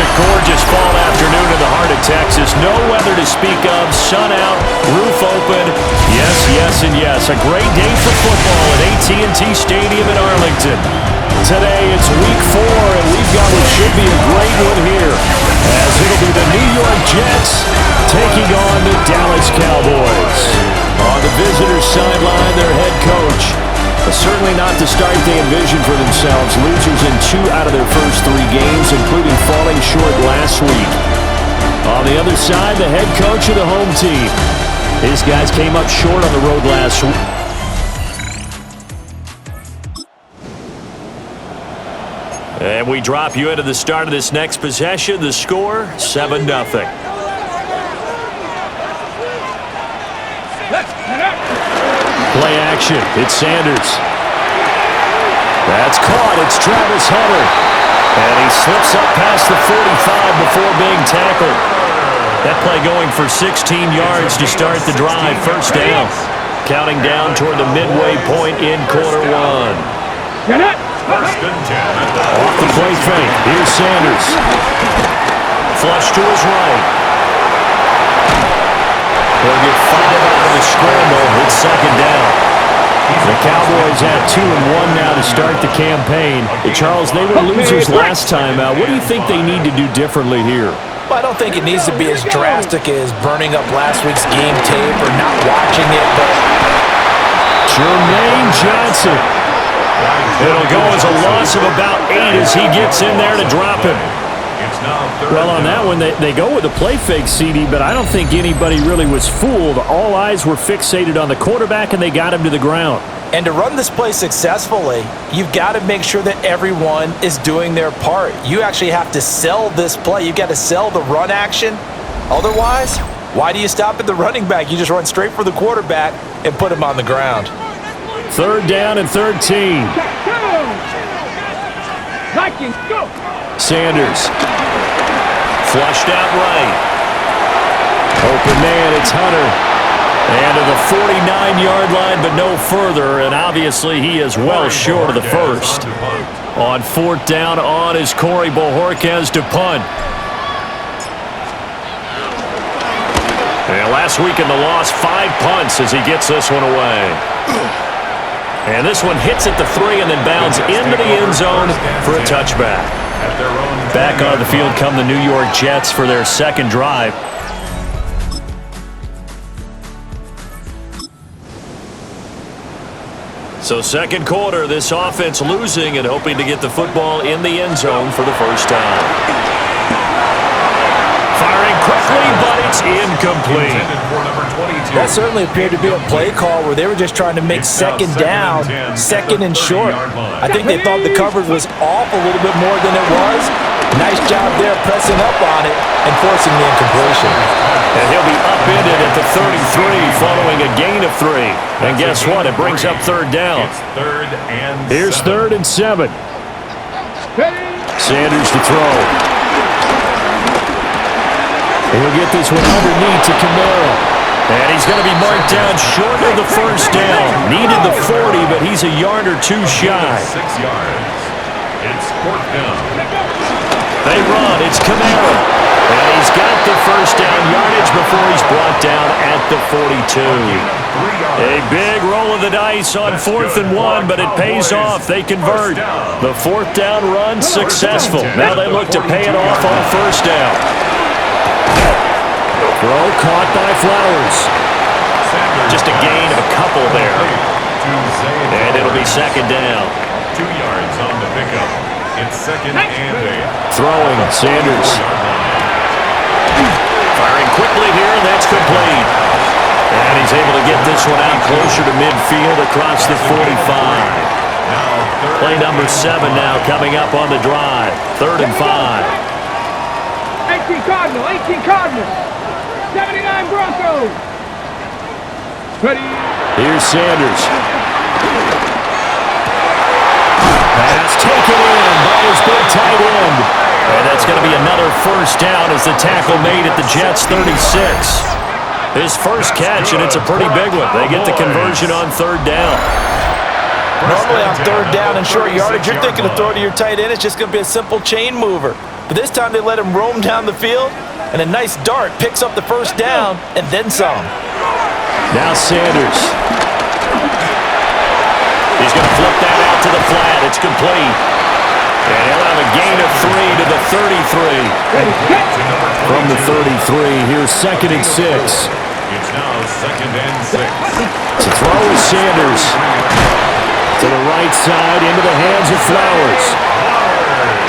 a gorgeous fall afternoon in the heart of Texas. No weather to speak of. Sun out, roof open. Yes, yes, and yes. A great day for football at AT&T Stadium in Arlington. Today it's week 4, and we've got what should be a great one here, as it'll be the New York Jets taking on the Dallas Cowboys. On the visitors' sideline, their head coach. Certainly not the start they envisioned for themselves. Losers in 2 out of their first 3 games, including falling short last week. On the other side, the head coach of the home team. His guys came up short on the road last week. And we drop you into the start of this next possession. The score, 7-0. Play action. It's Sanders. That's caught. It's Travis Hunter. And he slips up past the 45 before being tackled. That play going for 16 yards to start the drive. First down. Counting down toward the midway point in quarter 1. First and 10. Off the play fake. Here's Sanders. Flush to his right. They'll get 5 out of the scramble. It's second down. The Cowboys have 2 and 1 now to start the campaign. Charles, they were losers last time out. What do you think they need to do differently here? Well, I don't think it needs to be as drastic as burning up last week's game tape or not watching it, but Jermaine Johnson. It'll go as a loss of about 8 as he gets in there to drop him. Well, on that one, they go with a play fake, CD, but I don't think anybody really was fooled. All eyes were fixated on the quarterback, and they got him to the ground. And to run this play successfully, you've got to make sure that everyone is doing their part. You actually have to sell this play. You've got to sell the run action. Otherwise, why do you stop at the running back? You just run straight for the quarterback and put him on the ground. Third down and 13. Sanders. Flushed out right. Open man, it's Hunter. And to the 49-yard line, but no further. And obviously he is well short of the first. On 4th down on is Corey Bojorquez to punt. And last week in the loss, 5 punts as he gets this one away. And this one hits at the 3 and then bounds into the end zone for a touchback. Back on the field come the New York Jets for their second drive. So second quarter, this offense losing and hoping to get the football in the end zone for the first time. Firing quickly, but it's incomplete. That certainly appeared to be a play call where they were just trying to make second down, second and short. I think they thought the coverage was off a little bit more than it was. Nice job there pressing up on it and forcing the incompletion. And he'll be upended at the 33 following a gain of 3. And guess what? It brings up third down. Here's 3rd and 7. Sanders to throw. He'll get this one underneath to Kamara. And he's going to be marked down short of the first down. Needed the 40, but he's a yard or 2 shy. 6 yards. It's 4th down. They run. It's Kamara. And he's got the first down yardage before he's brought down at the 42. A big roll of the dice on 4th and 1, but it pays off. They convert. The 4th down run successful. Now they look to pay it off on first down. Throw caught by Flowers. Just a gain of a couple there. And it'll be second down. 2 yards on the pickup. It's 2nd and 8. Throwing, Sanders. Firing quickly here, and that's complete. And he's able to get this one out closer to midfield across the 45. Play number 7 now coming up on the drive. 3rd and 5. 18 Cardinals. 79 Broncos. Ready. Here's Sanders. Pass taken in by his big tight end. And that's going to be another first down as the tackle made at the Jets' 36. His first catch, and it's a pretty big one. They get the conversion on 3rd down. Normally on third down and short yardage, you're thinking to throw to your tight end. It's just going to be a simple chain mover. But this time they let him roam down the field, and a nice dart picks up the first down and then some. Now Sanders. He's going to flip that out to the flat. It's complete. And he'll have a gain of 3 to the 33. From the 33, here's 2nd and 6. It's now 2nd and 6. To throw is Sanders. To the right side, into the hands of Flowers.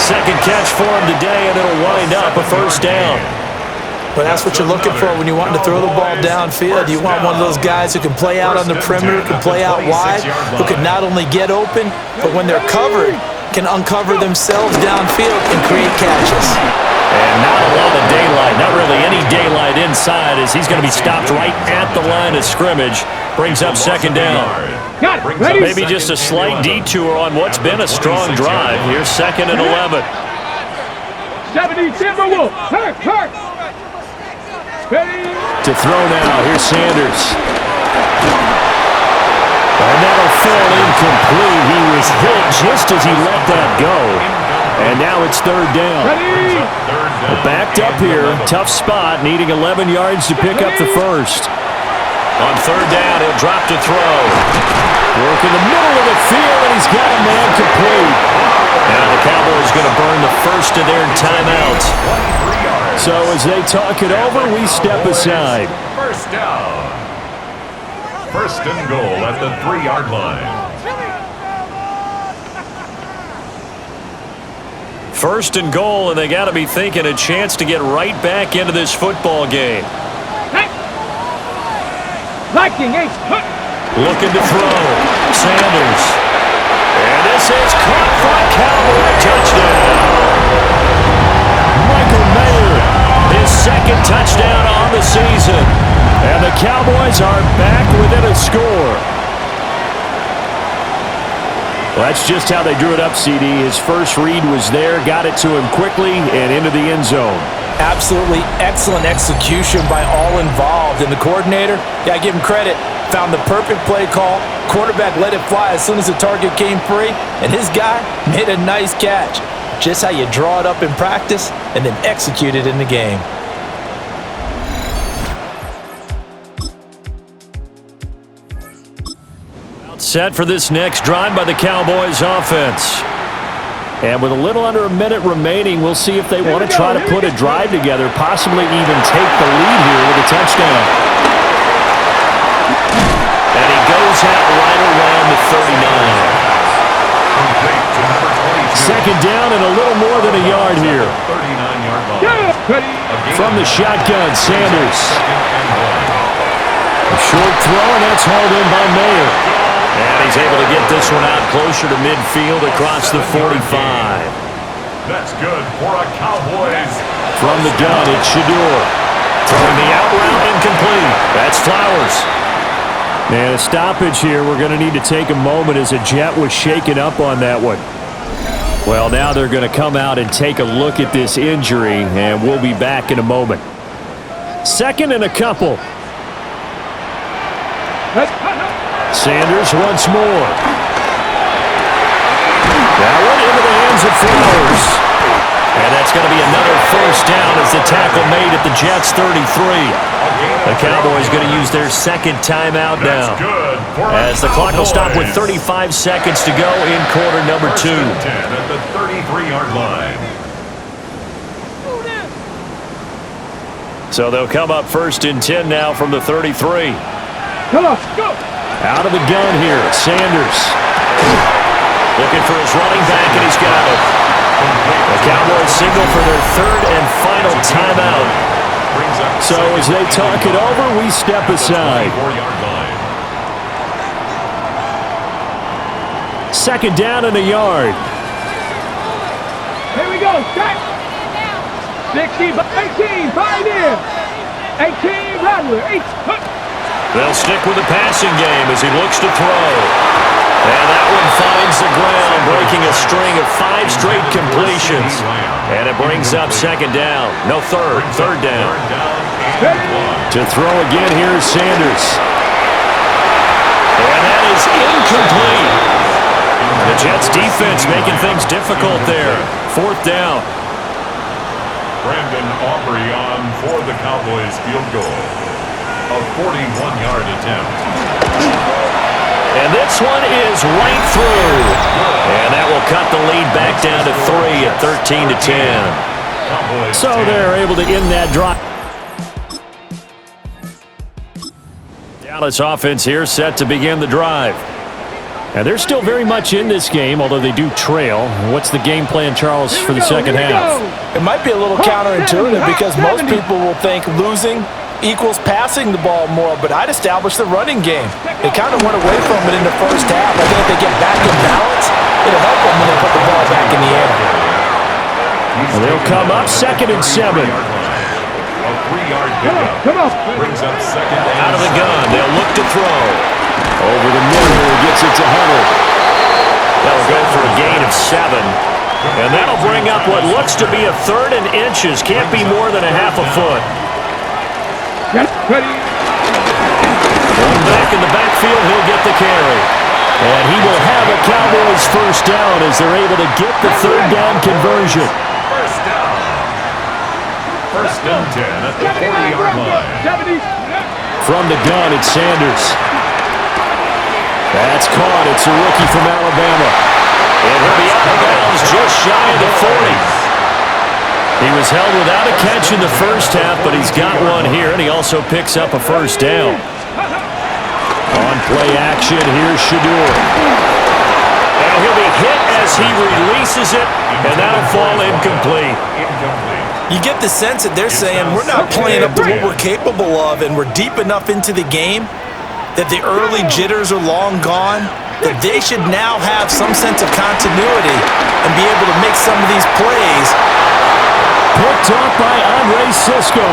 Second catch for him today, and it'll wind up a first down. But that's what you're looking for when you want to throw the ball downfield. You want one of those guys who can play out on the perimeter, can play out wide, who can not only get open, but when they're covered, can uncover themselves downfield and create catches. And not a lot of daylight, not really any daylight inside, as he's going to be stopped right at the line of scrimmage. Brings up 2nd down. Maybe just a slight detour on what's been a strong drive. Here's 2nd and 11. 70 Timberwolves. Hurt. To throw now, here's Sanders. And that'll fall incomplete. He was hit just as he let that go. And now it's 3rd down. Backed up here, tough spot, needing 11 yards to pick up the first. On 3rd down, he'll drop to throw. Work in the middle of the field, and he's got a man complete. Now the Cowboys going to burn the first of their timeouts. So as they talk it over, we step aside. First down. 1st and goal at the 3-yard line. 1st and goal, and they got to be thinking a chance to get right back into this football game. Looking to throw. Sanders. And this is caught for a Cowboy touchdown. Michael Mayer, his 2nd touchdown on the season. And the Cowboys are back within a score. Well, that's just how they drew it up, CD. His first read was there, got it to him quickly, and into the end zone. Absolutely excellent execution by all involved. And the coordinator, yeah, give him credit, found the perfect play call. Quarterback let it fly as soon as the target came free, and his guy made a nice catch. Just how you draw it up in practice and then execute it in the game. Set for this next drive by the Cowboys offense. And with a little under a minute remaining, we'll see if they want to try to put a drive together, possibly even take the lead here with a touchdown. And he goes out right around the 39. 2nd down and a little more than a yard here. 39-yard line. From the shotgun, Sanders. A short throw, and that's hauled in by Mayer. And he's able to get this one out closer to midfield across the 45. That's good for a Cowboys. From the gun, it's Shador. Throwing the out route incomplete. That's Flowers. And a stoppage here. We're going to need to take a moment as a Jet was shaken up on that one. Well, now they're going to come out and take a look at this injury, and we'll be back in a moment. 2nd and a couple. Sanders once more. That one into the hands of Flowers. And that's going to be another first down as the tackle made at the Jets' 33. The Cowboys going to use their 2nd timeout now. As the clock will stop with 35 seconds to go in quarter number 2. 10 at the 33-yard line. So they'll come up 1st and 10 now from the 33. Come on, go! Out of the gun here, Sanders. Looking for his running back, and he's got it. The Cowboys signal for their 3rd and final timeout. So as they talk it over, we step aside. 2nd down and a yard. Here we go, set! 16, 18, 5 in. 18, Rattler, 8, They'll stick with the passing game as he looks to throw. And that one finds the ground, breaking a string of 5 straight completions. And it brings up 2nd down. No, third down. To throw again, here's Sanders. And that is incomplete. The Jets defense making things difficult there. 4th down. Brandon Aubrey on for the Cowboys field goal. A 41-yard attempt. And this one is right through. And that will cut the lead back down to 3 at 13-10. So they're able to end that drive. Dallas offense here set to begin the drive. And they're still very much in this game, although they do trail. What's the game plan, Charles, for the second half? It might be a little counterintuitive because most people will think losing equals passing the ball more, but I'd establish the running game. They kind of went away from it in the first half. I think if they get back in balance, it'll help them when they put the ball back in the air. Well, they'll come up 2nd and 7. A 3-yard pickup. Brings up 2nd and Out of the gun, they'll look to throw. Over the middle, gets it to Hunter. That'll go for a gain of 7. And that'll bring up what looks to be a 3rd and inches. Can't be more than a half a foot. Ready. One back in the backfield, he'll get the carry. And he will have a Cowboys first down as they're able to get the 3rd down conversion. First down. 1st and 10 at the 40-yard line. From the gun, it's Sanders. That's caught. It's a rookie from Alabama. And he'll be out of bounds just shy of the 40. He was held without a catch in the first half, but he's got one here, and he also picks up a first down. On play action, here's Shadur. And he'll be hit as he releases it, and that'll fall incomplete. You get the sense that they're saying we're not playing up to what we're capable of, and we're deep enough into the game that the early jitters are long gone, that they should now have some sense of continuity and be able to make some of these plays. Picked up by Andre Sisco.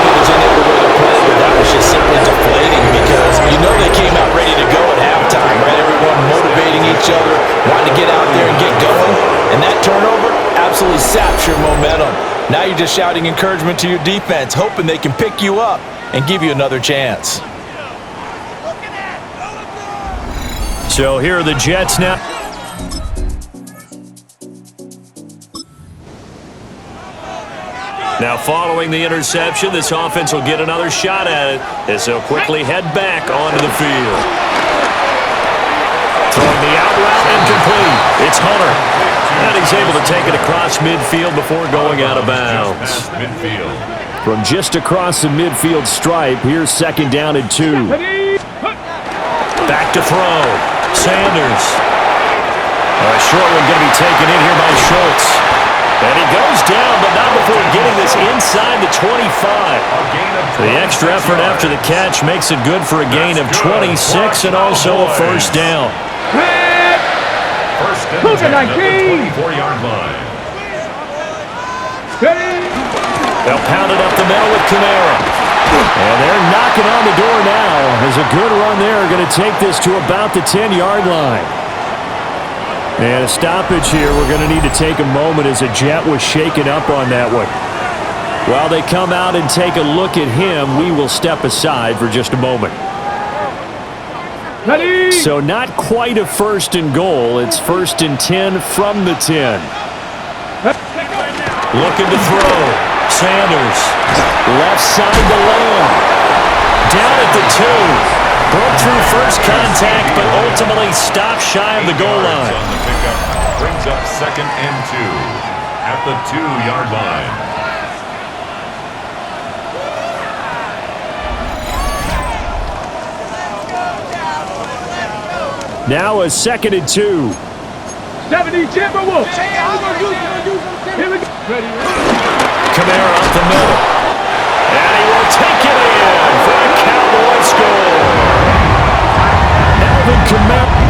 It was unable to play, but that was just simply deflating because you know they came out ready to go at halftime, right? Everyone motivating each other, wanting to get out there and get going. And that turnover absolutely saps your momentum. Now you're just shouting encouragement to your defense, hoping they can pick you up and give you another chance. So here are the Jets now. Now following the interception, this offense will get another shot at it as they'll quickly head back onto the field. Throwing the out route incomplete. It's Hunter. And he's able to take it across midfield before going out of bounds. From just across the midfield stripe, here's 2nd down and 2. Back to throw. Sanders. A short one going to be taken in here by Schultz. And he goes down, but not before getting this inside the 25. The extra effort after the catch makes it good for a gain of 26 and also a first down. First and 10 at the 24-yard line. They'll pound it up the middle with Kamara. And they're knocking on the door now. There's a good run there. Going to take this to about the 10-yard line. And a stoppage here. We're going to need to take a moment as a Jet was shaken up on that one. While they come out and take a look at him, we will step aside for just a moment. Ready. So not quite a 1st and goal. It's 1st and 10 from the 10. Looking to throw. Sanders. Left side to Lamb. Down at the 2. Broke through first contact, but ultimately stopped shy of the goal line. On the pickup brings up 2nd and 2 at the 2-yard line. Now a 2nd and 2. 70 Timberwolves. Here we go. Ready. Kamara up the middle. And he will take it in for a Cowboys score. Alvin Kamara.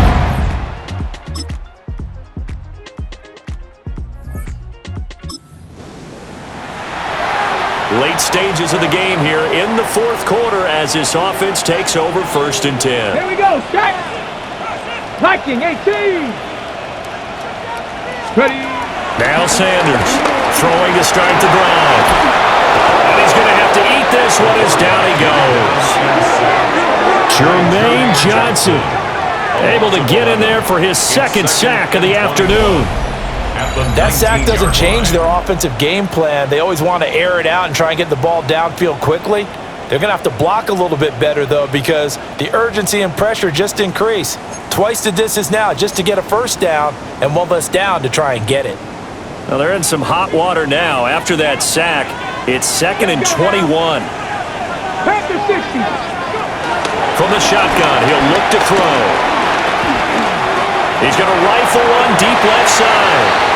Late stages of the game here in the 4th quarter as this offense takes over 1st and 10. Here we go. Shaq. Viking 18. Ready. Now Sanders throwing to start the drive. And he's going to have to eat this one as down he goes. Jermaine Johnson. Able to get in there for his second sack of the afternoon. That sack doesn't change their offensive game plan. They always want to air it out and try and get the ball downfield quickly. They're going to have to block a little bit better, though, because the urgency and pressure just increase. Twice the distance now just to get a first down and one less down to try and get it. Well, they're in some hot water now. After that sack, it's 2nd and 21. Panther 60. From the shotgun, he'll look to throw. He's going to rifle one deep left side.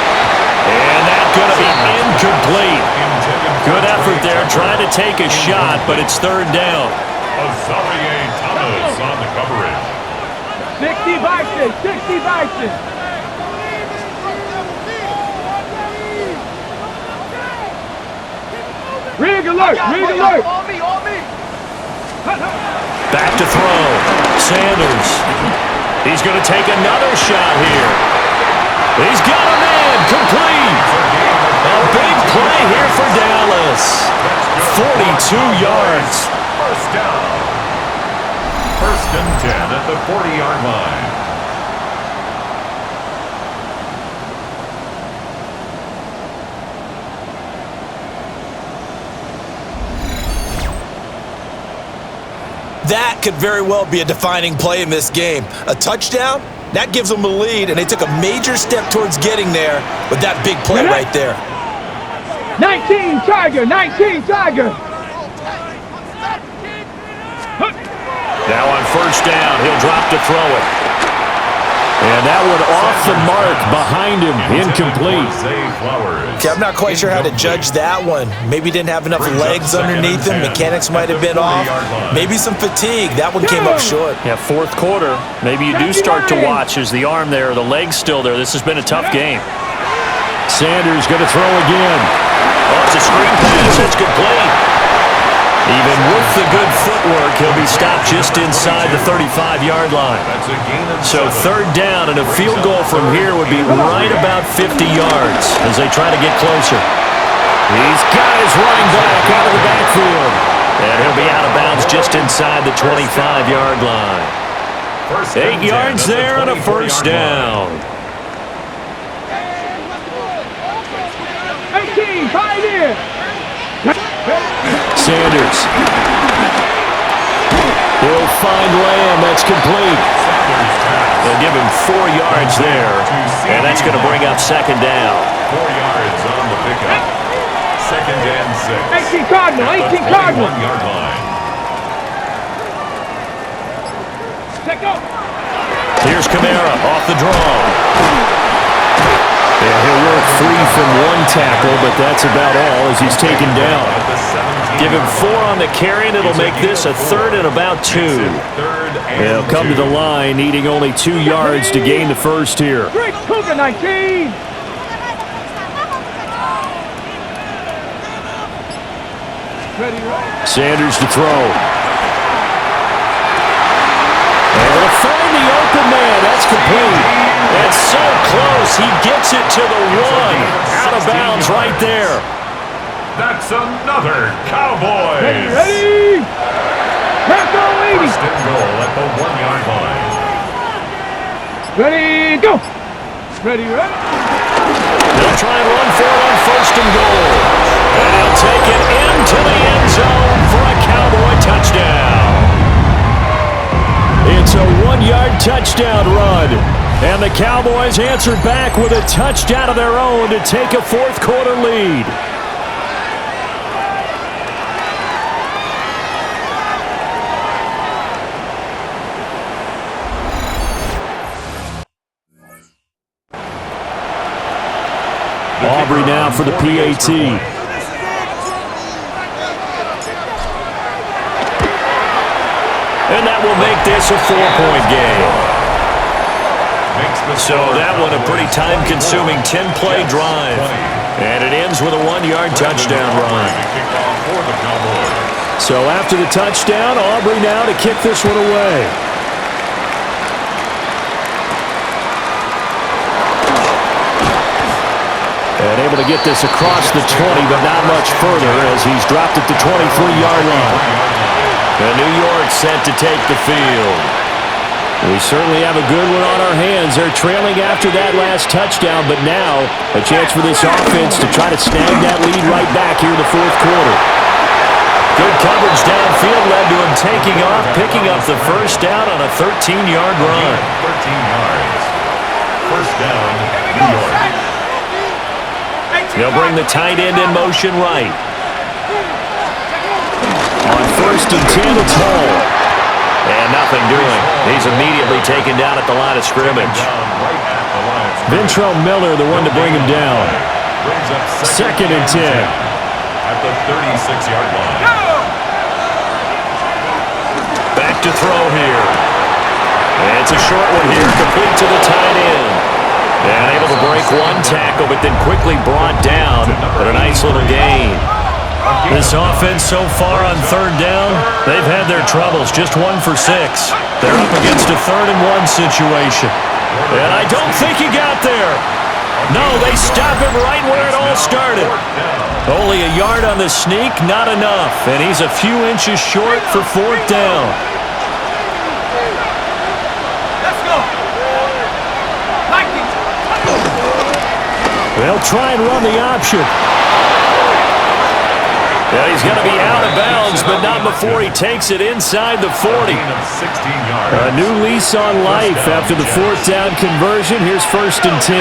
And that's going to be incomplete. Good effort there trying to take a shot, but it's 3rd down. Azarie Thomas on the coverage. 60 Bison. 60 Bison. Rig alert. Rig alert. Back to throw. Sanders. He's going to take another shot here. He's got a man. Complete. A big play here for Dallas. 42 yards. First down. 1st and 10 at the 40-yard line. That could very well be a defining play in this game. A touchdown, that gives them a lead, and they took a major step towards getting there with that big play right there. 19 Tiger. 19 Tiger. Now on 1st down, he'll drop to throw it. And that one off the mark behind him, incomplete. Okay, I'm not quite sure how to judge that one. Maybe didn't have enough legs underneath him. Mechanics might have been off. Maybe some fatigue. That one came up short. Yeah, 4th quarter. Maybe you do start to watch as the arm there, the leg's still there. This has been a tough game. Sanders going to throw again. Oh, it's a screen pass. It's complete. Even with the good footwork, he'll be stopped just inside the 35-yard line. So 3rd down and a field goal from here would be right about 50 yards as they try to get closer. He's got his running back out of the backfield. And he'll be out of bounds just inside the 25-yard line. 8 yards there and a 1st down. 18, tight end. Sanders. He'll find Lamb. That's complete. They'll give him 4 yards there, and that's going to bring up 2nd down. 4 yards on the pickup. 2nd and 6. 18 Cardinal. 18 Cardinal. 1-yard line. Check go. Here's Kamara off the draw. Yeah, he'll work free from one tackle, but that's about all as he's taken down. Give him 4 on the carry, and it'll make this a 3rd and about 2. They'll come to the line, needing only 2 yards to gain the first here. Cougar 19. Sanders to throw. Able to find the open man. That's complete. That's so close. He gets it to the 1. Out of bounds right there. That's another Cowboys. Ready. Let's go, lady. 1st and goal at the 1-yard line. Ready, go. Ready. They'll try and run for it on 1st and goal. And he'll take it into the end zone for a Cowboy touchdown. It's a 1-yard touchdown run. And the Cowboys answered back with a touchdown of their own to take a 4th quarter lead. Aubrey now for the PAT. And that will make this a 4-point game. So that one a pretty time-consuming 10-play drive. And it ends with a 1-yard touchdown run. So after the touchdown, Aubrey now to kick this one away. And able to get this across the 20, but not much further as he's dropped at the 23-yard line. And New York set to take the field. We certainly have a good one on our hands. They're trailing after that last touchdown, but now a chance for this offense to try to snag that lead right back here in the fourth quarter. Good coverage downfield led to him taking off, picking up the first down on a 13-yard run. 13 yards. First down, New York. They'll bring the tight end in motion right. On 1st and 10, it's Hall. And nothing doing. He's immediately taken down at the line of scrimmage. Ventrell Miller, the one to bring him down. 2nd and 10. At the 36-yard line. Back to throw here. And it's a short one here, complete to the tight end. And able to break one tackle, but then quickly brought down. But a nice little gain. This offense so far on 3rd down, they've had their troubles. Just 1 for 6. They're up against a 3rd and 1 situation. And I don't think he got there. No, they stop him right where it all started. Only a yard on the sneak, not enough. And he's a few inches short for 4th down. Let's go. They'll try and run the option. Yeah, he's going to be out of bounds, but not before he takes it inside the 40. A new lease on life after the 4th down conversion. Here's 1st and 10.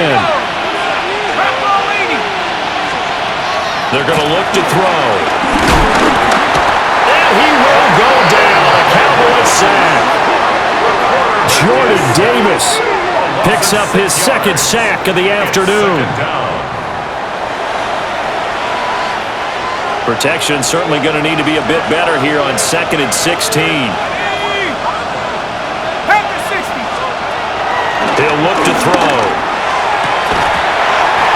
They're going to look to throw. And he will go down. A Cowboys sack. Jordan Davis picks up his 2nd sack of the afternoon. Protection certainly going to need to be a bit better here on 2nd and 16. He'll look to throw.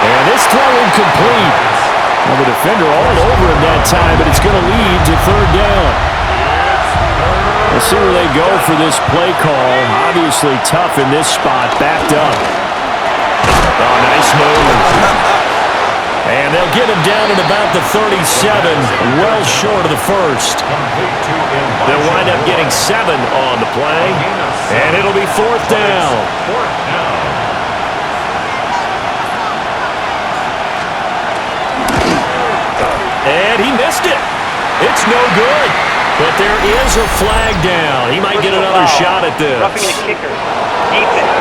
And this throw incomplete. Well, the defender all over him that time, but it's going to lead to 3rd down. We'll see where they go for this play call. Obviously tough in this spot, backed up. Oh, nice move. And they'll get him down at about the 37, well short of the 1st. They'll wind up getting 7 on the play, and it'll be 4th down. And he missed it. It's no good. But there is a flag down. He might get another shot at this. Roughing the kicker. Defense.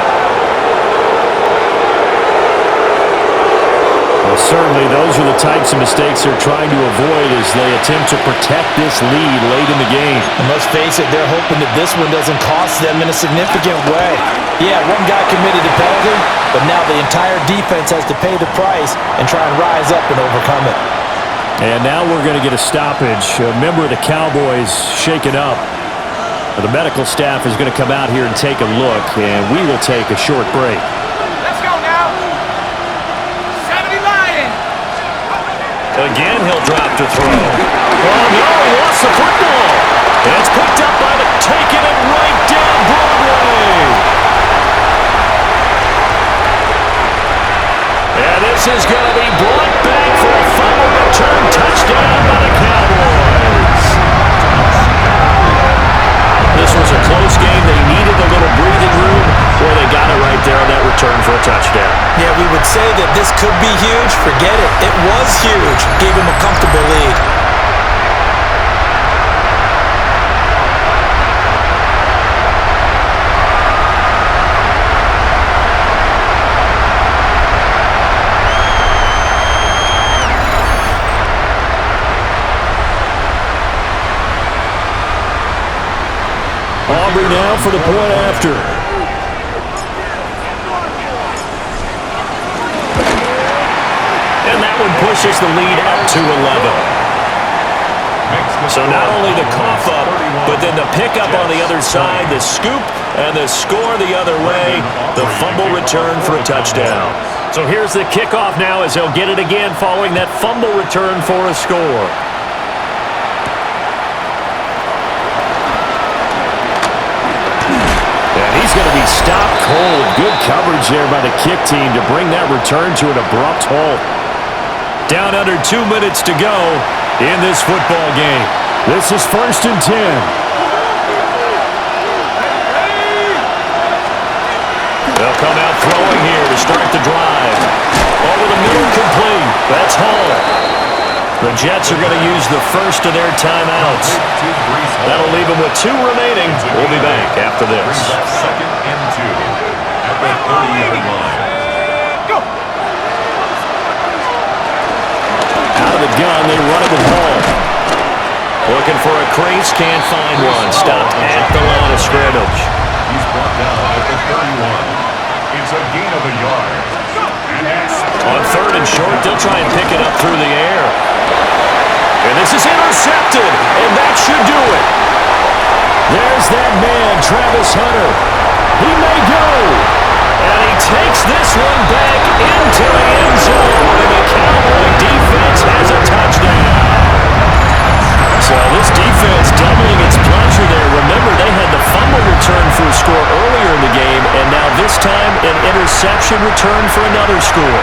Well, certainly those are the types of mistakes they're trying to avoid as they attempt to protect this lead late in the game. And let's face it, they're hoping that this one doesn't cost them in a significant way. Yeah, one guy committed a penalty, but now the entire defense has to pay the price and try and rise up and overcome it. And now we're going to get a stoppage. A member of the Cowboys shaken up. The medical staff is going to come out here and take a look, and we will take a short break. Let's go now. 70 Lions. Again, he'll drop to throw. Oh, no, he lost the football. And it's picked up by the taking it right down Broadway. And this is going to be brought back for a fumble return touchdown by the Cowboys. This was a close game. They needed a little breathing room. Boy, they got it right there on that return for a touchdown. Yeah, we would say that this could be huge. Forget it. It was huge. Gave him a comfortable lead. Aubrey now for the point after. And that one pushes the lead up to 11. So not only the cough up, but then the pickup on the other side, the scoop, and the score the other way, the fumble return for a touchdown. So here's the kickoff now as they'll get it again following that fumble return for a score. He's going to be stopped cold. Good coverage there by the kick team to bring that return to an abrupt halt. Down under 2 minutes to go in this football game. This is 1st and 10. They'll come out throwing here to start the drive. Over the middle, complete. That's Hall. The Jets are going to use the first of their timeouts. That'll leave them with 2 remaining. We'll be back after this. Second and 2 at the 30-yard line. Out of the gun, they run it with Hall. Looking for a crease, can't find one. Stopped at the line of scrimmage. He's brought down at the 31. It's a gain of a yard. And that's On third and short, they'll try and pick it up through the air. And this is intercepted, and that should do it. There's that man, Travis Hunter. He may go. And he takes this one back into the end zone, and the Cowboy defense has a touchdown. So this defense doubling its pleasure there. Remember, they had the fumble return for a score earlier in the game, and now this time an interception return for another score.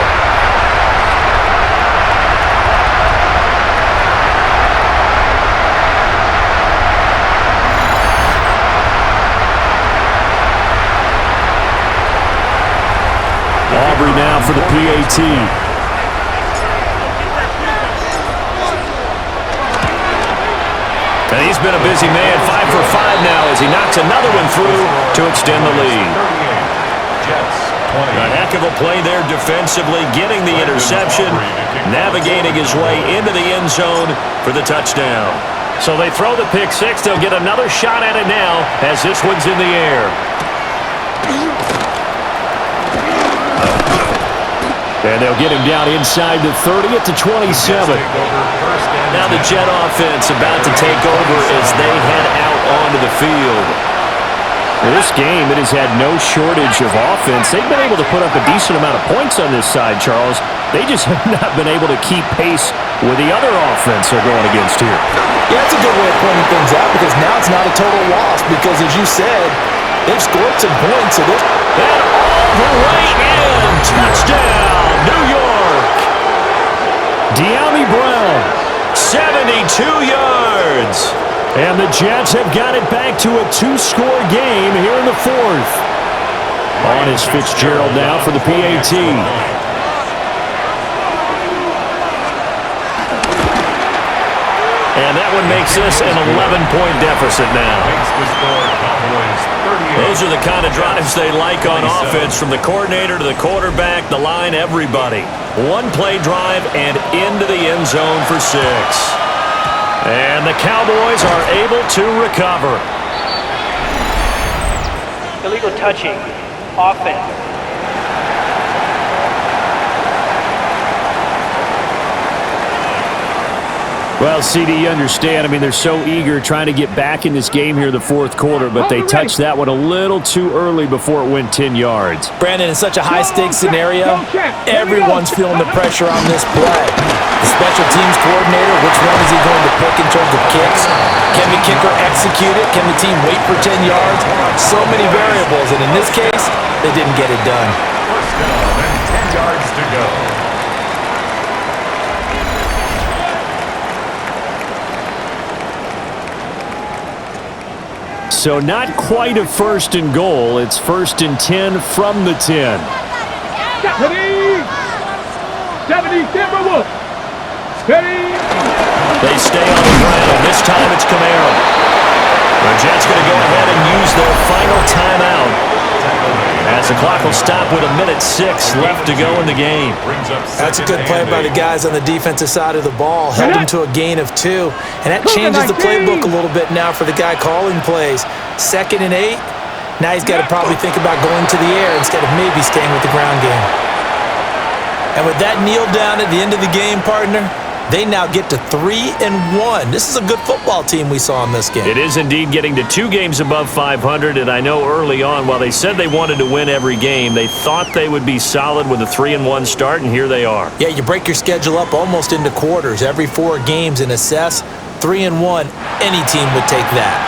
Aubrey now for the PAT. And he's been a busy man, 5 for 5 now as he knocks another one through to extend the lead. A heck of a play there defensively, getting the interception, navigating his way into the end zone for the touchdown. So they throw the pick six. They'll get another shot at it now as this one's in the air. And they'll get him down inside the 30 at the 27. Now the Jet offense about to take over as they head out onto the field. In this game, it has had no shortage of offense. They've been able to put up a decent amount of points on this side, Charles. They just have not been able to keep pace with the other offense they're going against here. Yeah, that's a good way of pointing things out because now it's not a total loss because, as you said, they've scored some points. So and all the way in. Touchdown, New York. De'Ami Brown, 72 yards. And the Jets have got it back to a 2-score game here in the fourth. On is Fitzgerald now for the PAT. And that one makes this an 11-point deficit now. Those are the kind of drives they like on offense, from the coordinator to the quarterback, the line, everybody. One-play drive and into the end zone for 6. And the Cowboys are able to recover. Illegal touching. Offense. Well, CD, you understand. I mean, they're so eager trying to get back in this game here in the fourth quarter, but they touched that one a little too early before it went 10 yards. Brandon, in such a high-stakes scenario, everyone's feeling the pressure on this play. The special teams coordinator, which one is he going to pick in terms of kicks? Can the kicker execute it? Can the team wait for 10 yards? So many variables, and in this case, they didn't get it done. First down and 10 yards to go. So not quite a first and goal. It's first and 10 from the 10. 70 Timberwolves. They stay on the ground. This time it's Camaro. The Jets going to go ahead and use their final timeout as the clock will stop with 1:06 left to go in the game. That's a good play by the guys on the defensive side of the ball. Held them to a gain of 2. And that changes the playbook a little bit now for the guy calling plays. 2nd and 8. Now he's got to probably think about going to the air instead of maybe staying with the ground game. And with that kneel down at the end of the game, partner, they now get to 3-1. This is a good football team we saw in this game. It is indeed getting to 2 games above 500, and I know early on, while they said they wanted to win every game, they thought they would be solid with a 3-1 start, and here they are. Yeah, you break your schedule up almost into quarters, every 4 games, and assess 3-1. Any team would take that.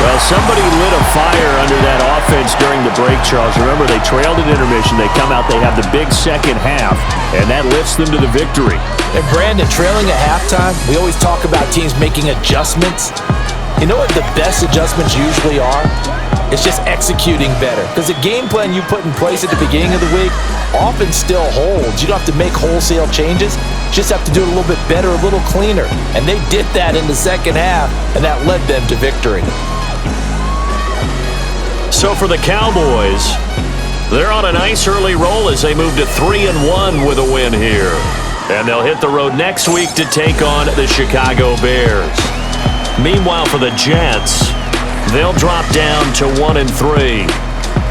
Well, somebody lit a fire under that offense during the break, Charles. Remember, they trailed at intermission. They come out, they have the big second half, and that lifts them to the victory. And Brandon, trailing at halftime, we always talk about teams making adjustments. You know what the best adjustments usually are? It's just executing better. Because the game plan you put in place at the beginning of the week often still holds. You don't have to make wholesale changes. You just have to do it a little bit better, a little cleaner. And they did that in the second half, and that led them to victory. So for the Cowboys, they're on a nice early roll as they move to 3-1 with a win here. And they'll hit the road next week to take on the Chicago Bears. Meanwhile, for the Jets, they'll drop down to 1-3.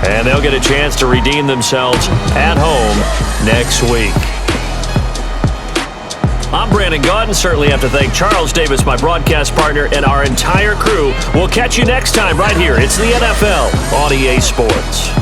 And they'll get a chance to redeem themselves at home next week. I'm Brandon Gaudin. Certainly have to thank Charles Davis, my broadcast partner, and our entire crew. We'll catch you next time right here. It's the NFL on EA Sports.